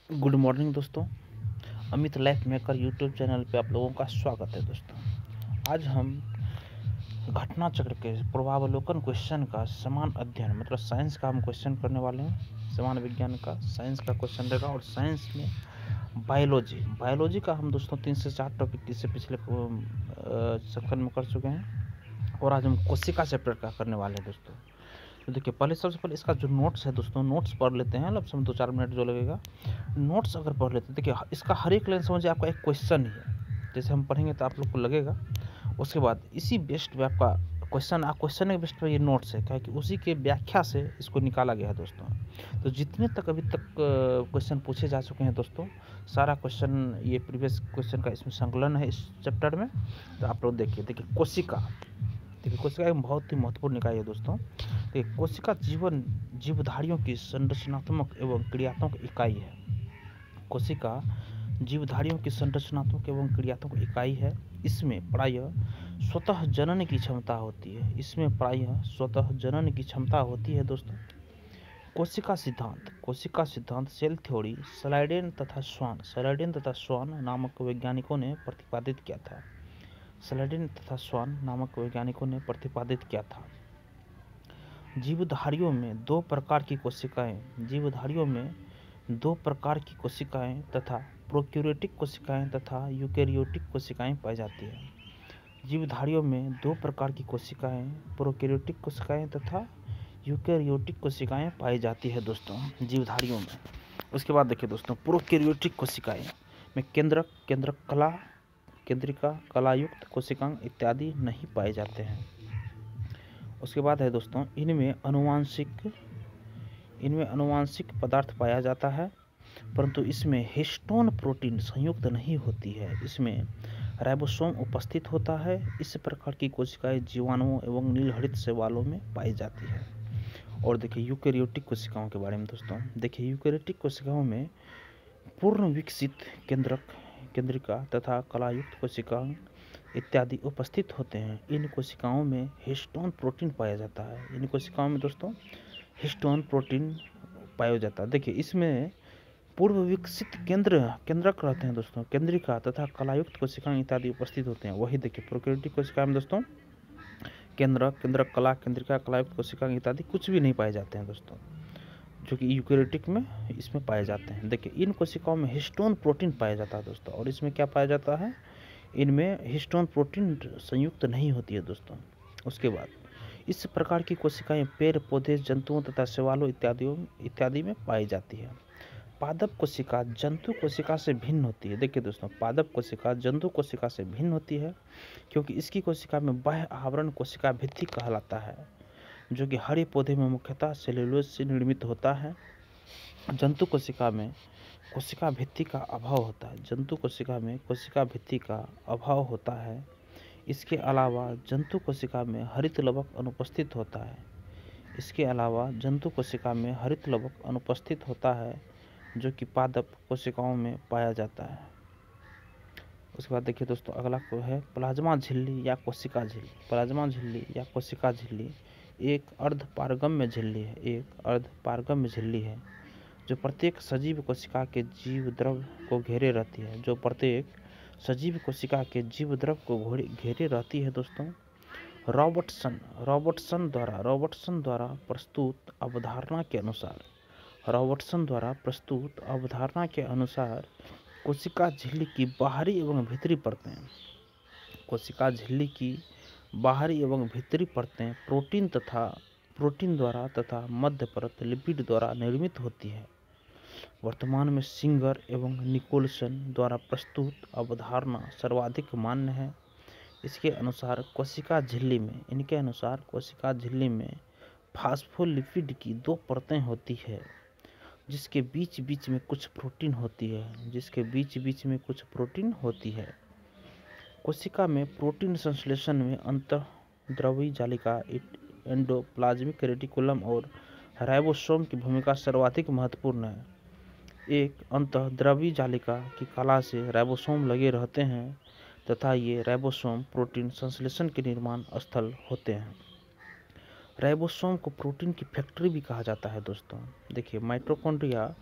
Good morning दोस्तों। Amit life maker YouTube channel पे आप लोगों का स्वागत है दोस्तों। आज हम घटना चक्र के पूर्वावलोकन क्वेश्चन का समान अध्ययन मतलब साइंस का हम क्वेश्चन करने वाले हैं। समान विज्ञान का साइंस का क्वेश्चन रहेगा और साइंस में बायोलॉजी का हम दोस्तों 3 से 4 टॉपिक इससे पिछले सेक्शन में कर चुके हैं और आज हम कोशिका चैप्टर का करने वाले हैं दोस्तों। तो देखिए सबसे पहले इसका जो नोट्स है दोस्तों, नोट्स पढ़ लेते हैं। लमसम 2-4 मिनट जो लगेगा नोट्स अगर पढ़ लेते हैं। देखिए इसका हर एक लाइन समझिए आपका एक क्वेश्चन ही है। जैसे हम पढ़ेंगे तो आप लोग को लगेगा। उसके बाद इसी बेस्ड पे आपका क्वेश्चन के बेस्ड पे ये नोट्स है, क्या कि उसी के व्याख्या से इसको निकाला गया है दोस्तों। तो जितने तक अभी तक क्वेश्चन पूछे जा चुके हैं दोस्तों, सारा क्वेश्चन ये प्रीवियस क्वेश्चन का इसमें संकलन है इस चैप्टर में। तो आप लोग देखिए कोशिका एक बहुत ही महत्वपूर्ण निकाय है दोस्तों। देखिए कोशिका जीवधारियों की संरचनात्मक एवं क्रियात्मक इकाई है। कोशिका जीवधारियों की संरचनात्मक एवं क्रियात्मक इकाई है। इसमें प्रायः स्वतः जनन की क्षमता होती है दोस्तों। कोशिका सिद्धांत सेल थ्योरी सलाइडेन तथा स्वान नामक वैज्ञानिकों ने प्रतिपादित किया था। जीवधारियों में दो प्रकार की कोशिकाएं तथा प्रोकैरियोटिक कोशिकाएं तथा यूकेरियोटिक कोशिकाएं पाई जाती हैं। जीवधारियों में दो प्रकार की कोशिकाएं, प्रोकैरियोटिक कोशिकाएं तथा यूकेरियोटिक कोशिकाएं पाई जाती है दोस्तों जीवधारियों में। उसके बाद देखिए दोस्तों, प्रोकैरियोटिक कोशिकाएं में केंद्रिका, कलायुक्त कोशिकांग इत्यादि नहीं पाए जाते हैं। उसके बाद है दोस्तों, इनमें अनुवांशिक पदार्थ पाया जाता है, परंतु इसमें हिस्टोन प्रोटीन संयुक्त नहीं होती है। इसमें राइबोसोम उपस्थित होता है। इस प्रकार की कोशिकाएं जीवाणुओं एवं नीलहरित शैवालों में पाई जाती है। और देखिए यूकेरियोटिक कोशिकाओं के बारे में दोस्तों, देखिए यूकेरियोटिक कोशिकाओं में पूर्ण विकसित केंद्रिका तथा कलायुक्त कोशिकांग इत्यादि उपस्थित होते हैं। इन कोशिकाओं में हिस्टोन प्रोटीन पाया जाता है। इन कोशिकाओं में दोस्तों हिस्टोन प्रोटीन पाया जाता है। देखिए इसमें पूर्व विकसित केंद्रक रहते हैं दोस्तों, केंद्रिका तथा कलायुक्त कोशिकाएं इत्यादि उपस्थित होते हैं। वही देखिए प्रोकैरियोटिक कोशिका में दोस्तों केंद्रक कलायुक्त कोशिकाएं इत्यादि कुछ भी नहीं पाए जाते हैं दोस्तों, जो कि यूकेरियोटिक में इसमें पाए जाते हैं। देखिए इन कोशिकाओं में हिस्टोन प्रोटीन पाया जाता है दोस्तों, और इसमें क्या पाया जाता है, इनमें हिस्टोन प्रोटीन संयुक्त नहीं होती है दोस्तों। उसके बाद इस प्रकार की कोशिकाएं पेड़ पौधे, जंतुओं तथा शैवालों इत्यादि में पाई जाती है। पादप कोशिका जंतु कोशिका से भिन्न होती है। देखिए दोस्तों, पादप कोशिका जंतु कोशिका से भिन्न होती है, क्योंकि इसकी कोशिका में बाह्य आवरण कोशिका भित्ति कहलाता है, जो कि हरे पौधे में मुख्यतः सेल्यूलोज से निर्मित होता है। जंतु कोशिका में कोशिका भित्ति का अभाव होता है। इसके अलावा जंतु कोशिका में हरित लवक अनुपस्थित होता है, जो कि पादप कोशिकाओं में पाया जाता है। उसके बाद देखिए दोस्तों, अगला को है प्लाज्मा झिल्ली या कोशिका झिल्ली एक अर्धपारगम्य झिल्ली है, जो प्रत्येक सजीव कोशिका के जीव द्रव को घेरे रहती है दोस्तों। रॉबर्टसन द्वारा प्रस्तुत अवधारणा के अनुसार कोशिका झिल्ली की बाहरी एवं भीतरी परतें प्रोटीन द्वारा तथा मध्य परत लिपिड द्वारा निर्मित होती है। वर्तमान में सिंगर एवं निकोलसन द्वारा प्रस्तुत अवधारणा सर्वाधिक मान्य है। इनके अनुसार कोशिका झिल्ली में फास्फोलिपिड की 2 परतें होती है, जिसके बीच बीच में कुछ प्रोटीन होती है। कोशिका में प्रोटीन संश्लेषण में अंतःद्रवी जालिका, एंडोप्लाज्मिक रेटिकुलम और राइबोसोम की भूमिका सर्वाधिक महत्वपूर्ण है। एक अंतःद्रवी जालिका की कला से राइबोसोम लगे रहते हैं तथा ये राइबोसोम प्रोटीन संश्लेषण के निर्माण स्थल होते हैं। राइबोसोम को प्रोटीन की फैक्ट्री भी कहा जाता है दोस्तों। देखिए माइटोकॉन्ड्रिया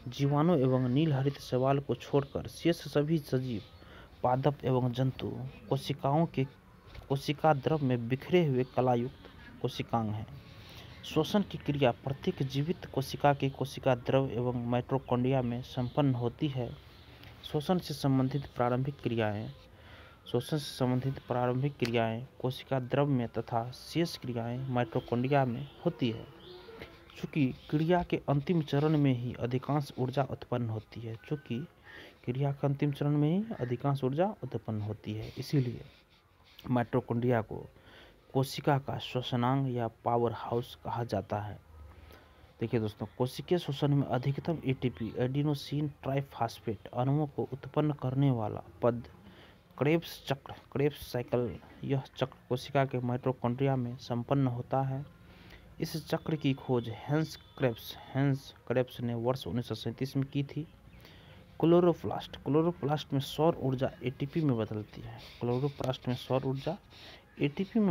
जीवाणु एवं नीलहरित शैवाल को छोड़कर शेष सभी सजीव, पादप एवं जंतु कोशिकाओं के कोशिका द्रव में बिखरे हुए कलायुक्त कोशिकांग हैं। श्वसन की क्रिया प्रत्येक जीवित कोशिका के कोशिका द्रव एवं माइटोकॉन्ड्रिया में संपन्न होती है। श्वसन से संबंधित प्रारंभिक क्रियाएं कोशिका द्रव में तथा शेष क्रियाएं माइटोकॉन्ड्रिया में होती है। चूँकि क्रिया के अंतिम चरण में ही अधिकांश ऊर्जा उत्पन्न होती है, इसीलिए माइटोकॉन्ड्रिया को कोशिका का श्वसनांग या पावर हाउस कहा जाता है। देखिए दोस्तों, कोशिकीय श्वसन में अधिकतम एटीपी एडिनोसिन ट्राइफॉस्फेट अणुओं को उत्पन्न करने वाला पद क्रेब्स साइकिल, यह चक्र कोशिका के माइटोकॉन्ड्रिया में संपन्न होता है। इस चक्र की खोज हेंस क्रेब्स ने वर्ष 1937 में की थी। क्लोरोप्लास्ट में सौर ऊर्जा एटीपी में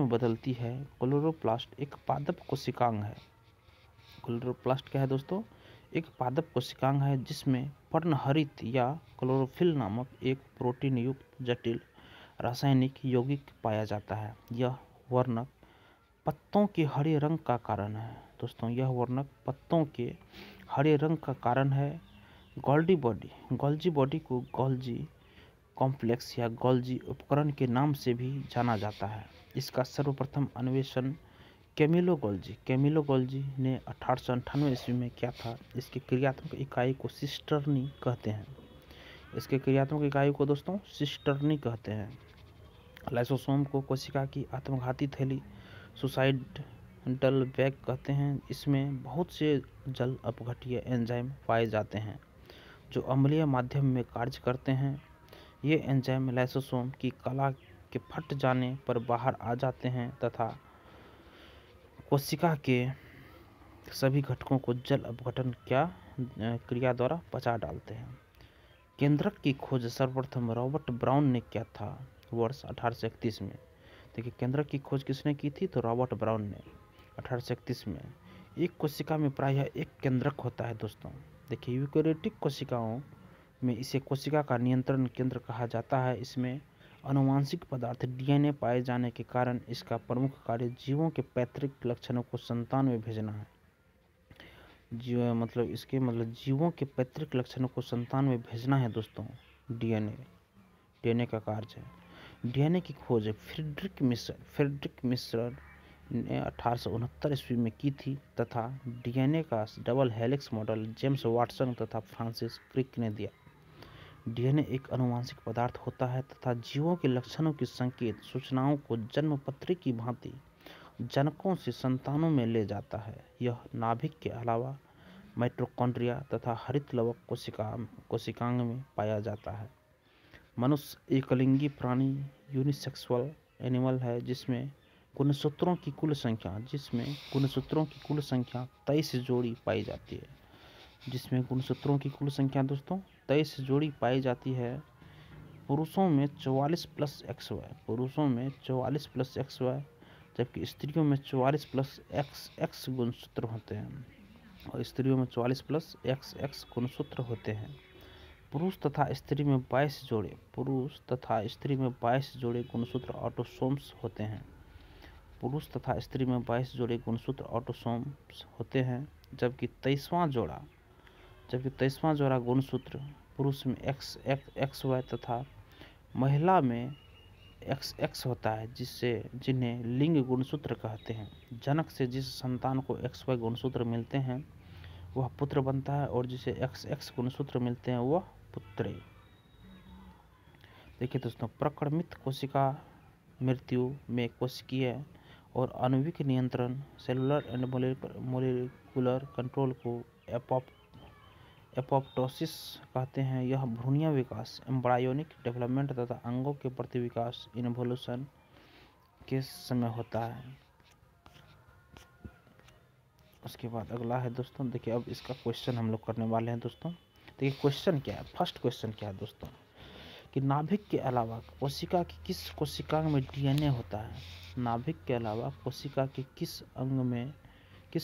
बदलती है। क्लोरोप्लास्ट एक पादप कोशिकांग है। क्लोरोप्लास्ट क्या है दोस्तों? एक पादप कोशिकांग है जिसमें पर्णहरित या क्लोरोफिल नामक एक प्रोटीन युक्त जटिल रासायनिक यौगिक पाया जाता है। यह वर्णक पत्तों के हरे रंग का कारण है। दोस्तों, यह वर्णक पत्तों के हरे रंग का कारण है। गोल्जी बॉडी को गोल्जी कॉम्प्लेक्स या गोल्जी उपकरण के नाम से भी जाना जाता है। इसका सर्वप्रथम अन्वेषण कैमिलो गोल्जी ने 1898 ईस्वी में किया था। इसकी क्रियात्मक इकाई को सिस्टर्नी कहते हैं। लाइसोसोम को कोशिका की आत्मघाती थैली सुसाइडल बैग कहते हैं। इसमें बहुत से जल अपघट्य एंजाइम पाए जाते हैं जो अम्लीय माध्यम में कार्य करते हैं। ये एंजाइम लाइसोसोम की कला के फट जाने पर बाहर आ जाते हैं तथा कोशिका के सभी घटकों को जल अपघटन क्रिया द्वारा पचा डालते हैं। केंद्रक की खोज सर्वप्रथम रॉबर्ट ब्राउन ने किया था वर्ष 1831 में। देखिए, केंद्रक की खोज किसने की थी? तो रॉबर्ट ब्राउन ने 1831 में। एक कोशिका में प्रायः एक केंद्रक होता है दोस्तों। देखिए, यूकेरियोटिक कोशिकाओं में इसे कोशिका का नियंत्रण केंद्र कहा जाता है। इसमें आनुवंशिक पदार्थ डीएनए पाए जाने के कारण इसका प्रमुख कार्य जीवों के पैतृक लक्षणों को संतान में भेजना है। जीवों के पैतृक लक्षणों को संतान में भेजना है दोस्तों। डीएनए का कार्य है। डीएनए की खोज फ्रेडरिक मिश्र ने 1869 ईस्वी में की थी तथा डीएनए का double helix model James Watson तथा फ्रांसिस क्रिक ने दिया। डीएनए एक आनुवंशिक पदार्थ होता है तथा जीवों के लक्षणों की संकेत सूचनाओं को जन्मपत्री की भांति जनकों से संतानों में ले जाता है। यह नाभिक के अलावा माइटोकॉन्ड्रिया तथा हरित लवक कोशिकांग में पाया जाता है। मनुष्य एकलिंगी प्राणी यूनिसेक्सुअल एनिमल है जिसमें गुणसूत्रों की कुल संख्या 23 जोड़ी पाई जाती है। जिसमें गुणसूत्रों की कुल संख्या दोस्तों 23 जोड़ी पाई जाती है। पुरुषों में 44 प्लस XY, जबकि स्त्रियों में 44 प्लस XX गुणसूत्र होते हैं और स्त्रियों में 44 प्लस XX गुणसूत्र होते हैं। पुरुष तथा स्त्री में 22 जोड़े गुणसूत्र ऑटोसोम्स होते हैं। जबकि 23वां जोड़ा गुणसूत्र पुरुष में XY तथा महिला में XX होता है, जिन्हें लिंग गुणसूत्र कहते हैं। जनक से जिस संतान को XY गुणसूत्र मिलते हैं वह पुत्र बनता है और जिसे XX गुणसूत्र मिलते हैं वह पुत्री। देखिए दोस्तों, प्रक्रमित कोशिका मृत्यु में कोशिकीय और आणविक नियंत्रण सेलुलर एंड मोलिकुलर कंट्रोल को एपोप्टोसिस कहते हैं। यह भ्रूणीय विकास एम्ब्रायोनिक डेवलपमेंट तथा अंगों के प्रतिविकास इन्वोल्यूशन के समय होता है। उसके बाद अगला है दोस्तों, देखिए अब इसका क्वेश्चन हम लोग करने वाले हैं दोस्तों। देखिए क्वेश्चन क्या है, फर्स्ट क्वेश्चन क्या है दोस्तों कि नाभिक के अलावा कोशिका की किस कोशिकांग में डीएनए होता है? नाभिक के अलावा कोशिका के किस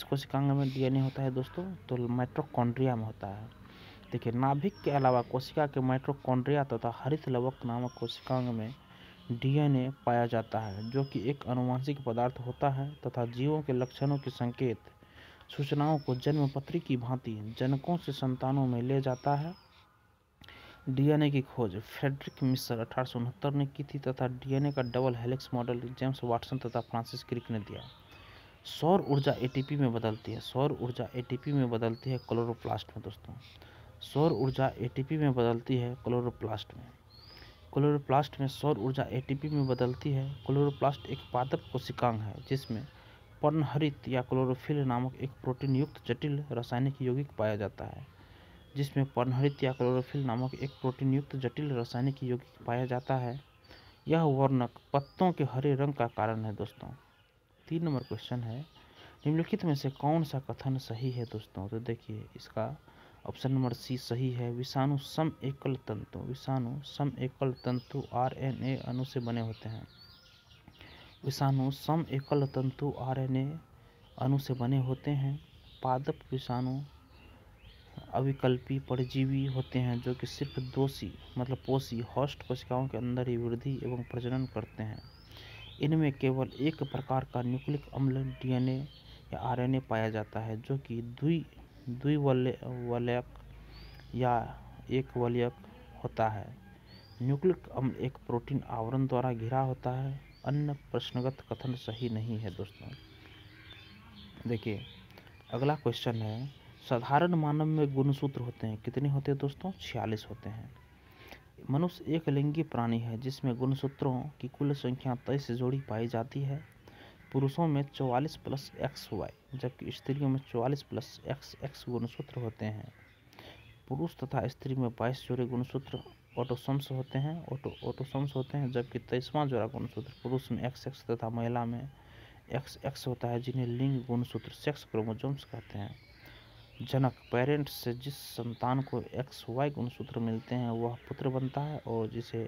कोशिकांग में डीएनए होता है दोस्तों? तो माइटोकॉन्ड्रिया में होता है। देखिए, नाभिक के अलावा कोशिका के माइटोकॉन्ड्रिया तथा हरित लवक नामक कोशिकांग में डीएनए पाया जाता है, जो कि एक आनुवंशिक पदार्थ होता है तथा जीवों के लक्षणों के संकेत सूचनाओं को जन्मपत्री की भांति जनकों से संतानों में ले जाता है। डीएनए की खोज फ्रेडरिक मिशर 1869 ने की थी तथा डीएनए का double helix model James Watson तथा फ्रांसिस क्रिक ने दिया। सौर ऊर्जा एटीपी में बदलती है। सौर ऊर्जा एटीपी में बदलती है क्लोरोप्लास्ट में दोस्तों। सौर ऊर्जा एटीपी में बदलती है क्लोरोप्लास्ट में। क्लोरोप्लास्ट में सौर ऊर्जा एटीपी में बदलती है। क्लोरोप्लास्ट एक पादप कोशिकांग है जिसमें पर्णहरित या क्लोरोफिल नामक एक प्रोटीन युक्त जटिल रासायनिक यौगिक पाया जाता है। जिसमें पर्णहरित या क्लोरोफिल नामक एक प्रोटीन युक्त जटिल रासायनिक यौगिक पाया जाता है। यह वर्णक पत्तों के हरे रंग का कारण है दोस्तों। 3 नंबर क्वेश्चन है, निम्नलिखित में से कौन सा कथन सही है दोस्तों? तो देखिए, इसका ऑप्शन नंबर सी सही है। विषाणु सम एकल तंतु, विषाणु सम एकल तंतु आरएनए अणु से बने होते हैं। विषाणु सम एकल तंतु आरएनए अणु से बने होते हैं। पादप विषाणु अविकल्पी परजीवी होते हैं जो कि सिर्फ पोषी होस्ट कोशिकाओं के अंदर ही वृद्धि एवं प्रजनन करते हैं। इनमें केवल एक प्रकार का न्यूक्लिक अम्ल डीएनए या आरएनए पाया जाता है जो कि द्विवलयक या एकवलयक होता है। न्यूक्लिक अम्ल एक प्रोटीन आवरण द्वारा घिरा होता है। अन्य प्रश्नगत कथन सही नहीं है दोस्तों। देखिए, अगला क्वेश्चन है, साधारण मानव में गुणसूत्र होते हैं। कितने होते हैं दोस्तों? 46 होते हैं। मनुष्य एक लिंगी प्राणी है जिसमें गुणसूत्रों की कुल संख्या 23 जोड़ी पाई जाती है। पुरुषों में 44 प्लस XY जबकि स्त्रियों में 44 प्लस XX गुणसूत्र होते हैं। पुरुष तथा स्त्री में 22 जोड़े गुणसूत्र ऑटोसोम्स होते हैं जबकि 23वां जोड़ा गुणसूत्र पुरुष में XX तथा महिला में XX होता है, जिन्हें लिंग गुणसूत्र सेक्स क्रोमोसोम्स कहते हैं। जनक पेरेंट्स से जिस संतान को XY गुणसूत्र मिलते हैं वह पुत्र बनता है और जिसे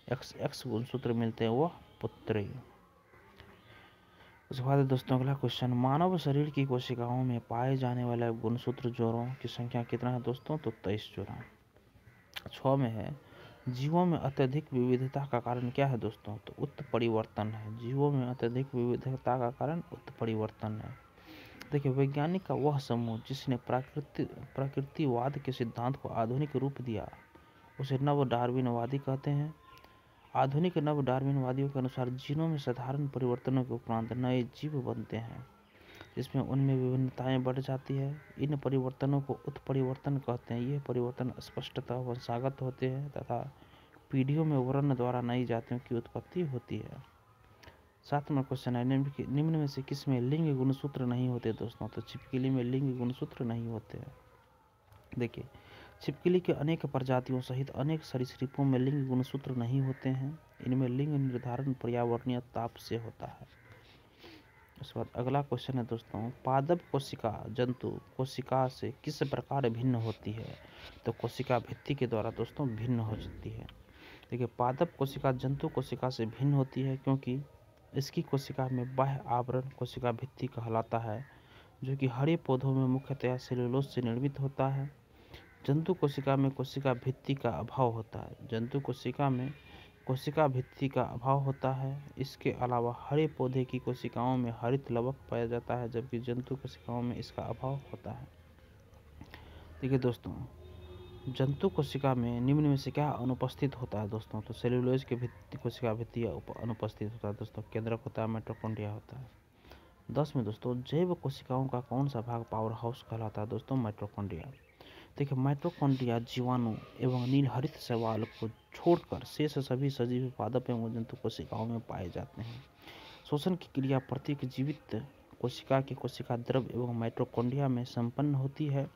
XX गुणसूत्र मिलते हैं वह पुत्री। उसके बाद दोस्तों अगला क्वेश्चन, मानव शरीर की कोशिकाओं में पाए जाने वाले गुणसूत्र जोड़ों की संख्या कितना है दोस्तों? तो 23 जोड़ा। 6 में है, जीवों में अत्यधिक विविधता का कारण क्या है दोस्तों? तो उत्परिवर्तन है। जीवों में अत्यधिक विविधता का कारण उत्परिवर्तन है। देखिए, वैज्ञानिक का वह समूह जिसने प्रकृतिवाद के सिद्धांत को आधुनिक रूप दिया उसे नव डार्विनवादी कहते हैं। आधुनिक नव डार्विनवादियों के अनुसार जीनों में साधारण परिवर्तनों के उपरांत नए जीव बनते हैं जिसमें उनमें विभिन्नताएं बढ़ जाती है। इन परिवर्तनों को उत्परिवर्तन कहते हैं। ये परिवर्तन स्पष्टतः वंशागत होते हैं तथा पीढ़ियों में वर्ण द्वारा नई जातियों की उत्पत्ति होती है। 7 नंबर क्वेश्चन है, निम्न में से किसमें लिंग गुणसूत्र नहीं होते दोस्तों? तो छिपकली में लिंग गुणसूत्र नहीं होते हैं। देखिए, छिपकली के अनेक प्रजातियों सहित अनेक सरीसृपों में लिंग गुणसूत्र नहीं होते हैं। इनमें लिंग निर्धारण पर्यावरणीय ताप से होता है। उसके बाद अगला क्वेश्चन है दोस्तों, पादप कोशिका जंतु कोशिका से किस प्रकार भिन्न होती है? तो कोशिका भित्ति के द्वारा दोस्तों भिन्न हो जाती है। देखिए, पादप कोशिका जंतु कोशिका से भिन्न होती है क्योंकि इसकी कोशिका में बाह्य आवरण कोशिका भित्ति कहलाता है जो कि हरे पौधों में मुख्यतया सेलुलोज से निर्मित होता है। जंतु कोशिका में कोशिका भित्ति का अभाव होता है। जंतु कोशिका में कोशिका भित्ति का अभाव होता है। इसके अलावा हरे पौधे की कोशिकाओं में हरित लवक पाया जाता है जबकि जंतु कोशिकाओं में इसका अभाव होता है। देखिए दोस्तों, जंतु कोशिका में निम्न में से क्या अनुपस्थित होता है दोस्तों? तो सेलुलोज के कोशिका भित्ति अनुपस्थित होता है दोस्तों। केंद्रक होता है, माइटोकॉन्ड्रिया होता है। 10 में दोस्तों, जैव कोशिकाओं का कौन सा भाग पावर हाउस कहलाता है दोस्तों? माइटोकॉन्ड्रिया। देखिए, माइटोकॉन्ड्रिया जीवाणु एवं नीलहरित शैवाल को छोड़कर शेष सभी सजीव पादप एवं जंतु कोशिकाओं में पाए जाते हैं। शोषण की क्रिया प्रत्येक जीवित कोशिका के कोशिका द्रव एवं माइटोकॉन्ड्रिया में संपन्न होती है।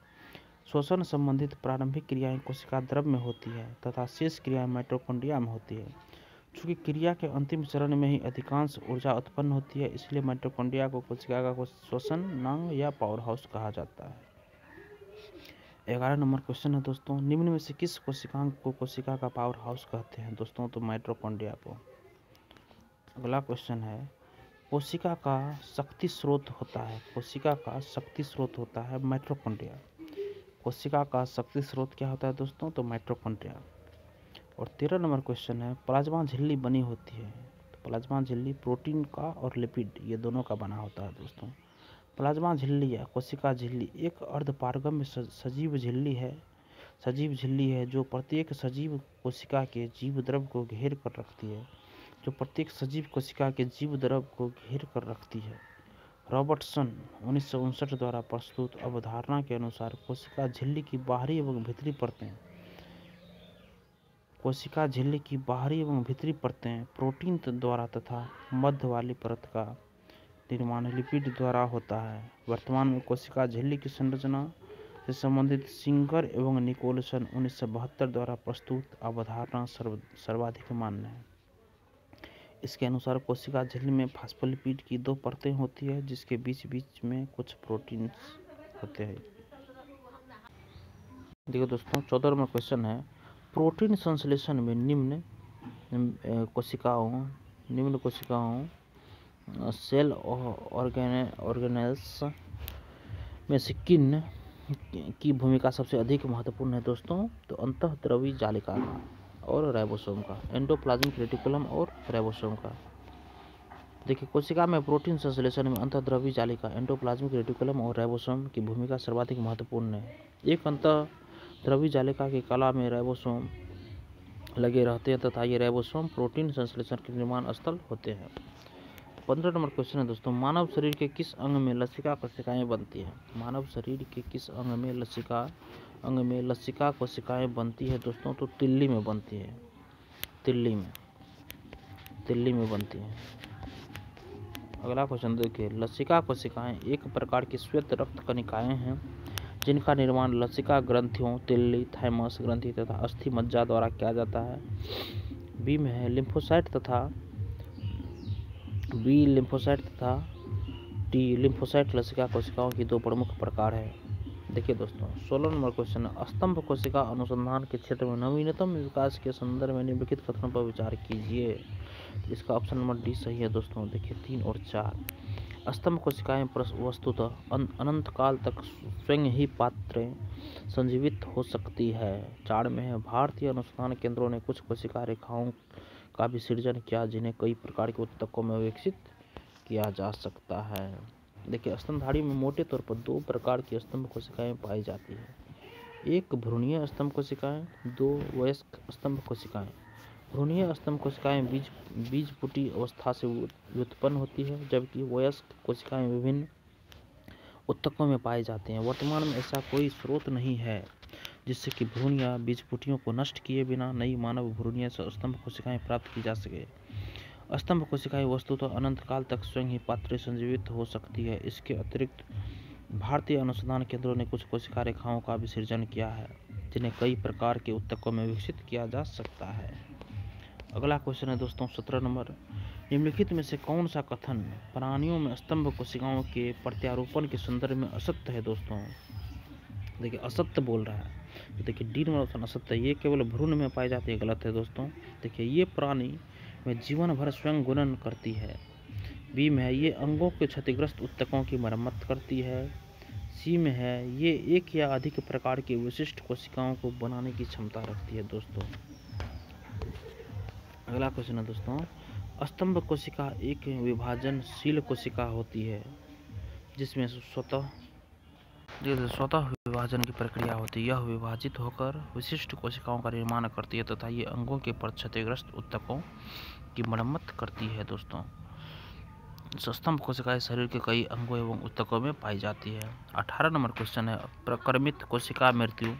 शोषण संबंधित प्रारंभिक क्रियाएं कोशिका द्रव में होती है तथा शेष क्रियाएं माइटोकॉन्ड्रिया में होती है। चूँकि क्रिया के अंतिम चरण में ही अधिकांश ऊर्जा उत्पन्न होती है इसलिए माइटोकॉन्ड्रिया को कोशिका का श्वसन नंग या पावर हाउस कहा जाता है। 11 नंबर क्वेश्चन है दोस्तों, निम्न में से किस कोशिकांग को कोशिका का पावर हाउस कहते हैं दोस्तों? तो माइटोकॉन्ड्रिया को। अगला क्वेश्चन है, कोशिका का शक्ति स्रोत होता है। कोशिका का शक्ति स्रोत होता है माइटोकॉन्ड्रिया। कोशिका का शक्ति स्रोत क्या होता है दोस्तों? तो माइटोकॉन्ड्रिया। और 13 नंबर क्वेश्चन है, प्लाज्मा झिल्ली बनी होती है। तो प्लाज्मा झिल्ली प्रोटीन का और लिपिड ये दोनों का बना होता है दोस्तों। प्लाज्मा झिल्ली या कोशिका झिल्ली एक अर्धपारगम्य सजीव झिल्ली है जो प्रत्येक सजीव कोशिका के जीव द्रव को घेर कर रखती है। रॉबर्टसन 1959 द्वारा प्रस्तुत अवधारणा के अनुसार कोशिका झिल्ली की बाहरी एवं भीतरी परतें प्रोटीन द्वारा तथा मध्य वाली परत का निर्माण लिपिड द्वारा होता है। वर्तमान में कोशिका झिल्ली की संरचना से संबंधित सिंगर एवं निकोलसन 1972 द्वारा प्रस्तुत अवधारणा सर्वाधिक मान्य है। इसके अनुसार कोशिका झिल्ली में फास्फोलिपिड की 2 परतें होती है जिसके बीच में कुछ प्रोटीन्स होते हैं। देखिए दोस्तों 14 नंबर क्वेश्चन है, प्रोटीन संश्लेषण में निम्न कोशिकाओं सेल ऑर्गेनेल्स में से किन की भूमिका सबसे अधिक महत्वपूर्ण है दोस्तों? तो अंतःद्रवी जालिका का और राइबोसोम का, एंडोप्लाज्मिक रेटिकुलम और राइबोसोम का। देखिए कोशिका में प्रोटीन संश्लेषण में अंतःद्रवी जालिका, एंडोप्लाज्मिक रेटिकुलम और राइबोसोम की भूमिका सर्वाधिक महत्वपूर्ण है। एक अंतःद्रवी जालिका की कला में राइबोसोम लगे रहते हैं तथा ये राइबोसोम प्रोटीन संश्लेषण के निर्माण स्थल होते हैं। 15 नंबर क्वेश्चन है दोस्तों, मानव शरीर के किस अंग में लसिका कोशिकाएं बनती है? मानव शरीर के किस अंग में लसिका कोशिकाएं बनती है दोस्तों? तो तिल्ली में बनती है। तिल्ली में बनती है। अगला क्वेश्चन देखिए, लसिका कोशिकाएं एक प्रकार की श्वेत रक्त कणिकाएं हैं जिनका निर्माण लसिका ग्रंथियों, तिल्ली, थाइमस ग्रंथि तथा अस्थि मज्जा द्वारा किया जाता है। बी में है लिम्फोसाइट तथा टी लिम्फोसाइट लसिका कोशिकाओं की 2 प्रमुख प्रकार है। देखिए दोस्तों 16 नंबर क्वेश्चन है, स्तंभ कोशिका अनुसंधान के क्षेत्र में नवीनतम विकास के संदर्भ में निम्नलिखित कथनों पर विचार कीजिए। इसका ऑप्शन नंबर डी सही है दोस्तों। देखिए 3 और 4, स्तंभ कोशिकाएं वस्तुतः अनंत काल तक स्वयं ही पात्रें संजीवित हो सकती है। 4 में है, भारतीय अनुसंधान केंद्रों ने कुछ कोशिका रेखाओं का भी सृजन किया जिन्हें कई प्रकार के ऊतकों में विकसित किया जा सकता है। देखिए स्तनधारी में मोटे तौर पर 2 प्रकार की स्तंभ कोशिकाएं पाई जाती है। एक भ्रूणीय स्तंभ कोशिकाएं, 2 वयस्क स्तंभ कोशिकाएं। भ्रूणीय स्तंभ कोशिकाएं बीजपुटी अवस्था से व्युत्पन्न होती है जबकि वयस्क कोशिकाएं विभिन्न ऊतकों में पाई जाती हैं। वर्तमान में ऐसा कोई स्रोत नहीं है जिससे कि भ्रूण या बीजपुटियों को नष्ट किए बिना नई मानव भ्रूणीय स्तंभ कोशिकाएं प्राप्त की जा सके। स्तंभ कोशिकाएं वस्तुतः अनंत काल तक स्वयं ही पात्रें संजीवित हो सकती है। इसके अतिरिक्त भारतीय अनुसंधान केंद्रों ने कुछ कोशिका रेखाओं का भी सृजन किया है जिन्हें कई प्रकार के ऊतकों में विकसित किया जा सकता है। अगला क्वेश्चन है दोस्तों 17 नंबर, निम्नलिखित में से कौन सा कथन प्राणियों में स्तंभ कोशिकाओं के प्रत्यारोपण के संदर्भ में असत्य है दोस्तों? देखिए असत्य बोल रहा है। तो देखिए डी नंबर ऑप्शन असत्य, ये केवल भ्रूण में पाई जाती है, गलत है दोस्तों। देखिए ये प्राणी में जीवन भर स्वयं गुणन करती है। बी में है, ये अंगों के क्षतिग्रस्त ऊतकों की मरम्मत करती है। सी में है, ये एक या अधिक प्रकार की विशिष्ट कोशिकाओं को बनाने की क्षमता रखती है दोस्तों। अगला क्वेश्चन है दोस्तों, स्तंभ कोशिका एक विभाजनशील कोशिका होती है जिसमें स्वतः विभाजन की प्रक्रिया होती है। यह विभाजित होकर विशिष्ट कोशिकाओं का निर्माण करती है तथा ये अंगों के क्षतिग्रस्त ऊतकों की मरम्मत करती है दोस्तों। स्तंभ कोशिकाएं शरीर के कई अंगों एवं ऊतकों में पाई जाती है। 18 नंबर क्वेश्चन है, प्रक्रमित कोशिका मृत्यु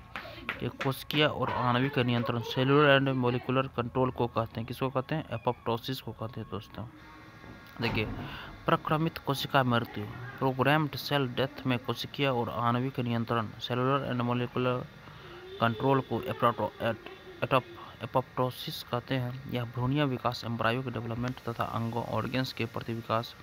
के कोशिकीय और आणविक नियंत्रण सेलुलर एंड मोलिकुलर कंट्रोल को कहते हैं। किसको कहते हैं? एपोप्टोसिस को कहते हैं दोस्तों। देखिए प्रक्रमित कोशिका मृत्यु प्रोग्राम्ड सेल डेथ में कोशिकीय और आणविक नियंत्रण सेलुलर एंड मोलिकुलर कंट्रोल को एपोप्टोसिस कहते हैं। यह भ्रूणीय विकास एम्ब्रायो के डेवलपमेंट तथा अंगों ऑर्गेन्स के प्रतिविकास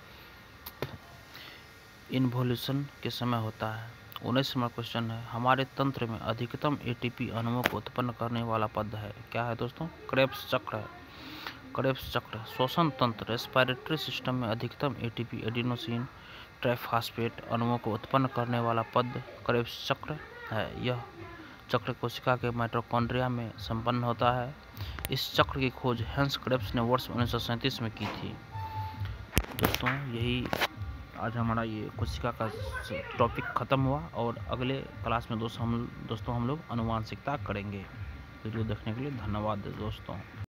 इन्वोल्यूशन के समय होता है। 19 नंबर क्वेश्चन है, हमारे तंत्र में अधिकतम एटीपी अणुओं को उत्पन्न करने वाला पद है। क्या है दोस्तों? क्रेब्स चक्र है। क्रेब्स चक्र। श्वसन तंत्र रेस्पिरेटरी सिस्टम में अधिकतम एटीपी एडिनोसिन ट्राइफॉस्फेट अणुओं को उत्पन्न करने वाला पद क्रेब्स चक्र है। यह चक्र कोशिका के माइटोकॉन्ड्रिया में संपन्न होता है। इस चक्र की खोज हैंस क्रेब्स ने वर्ष 1937 में की थी। दोस्तों, यही आज हमारा ये कोशिका का टॉपिक ख़त्म हुआ और अगले क्लास में दोस्तों हम लोग अनुवांशिकता करेंगे। वीडियो देखने के लिए धन्यवाद दोस्तों।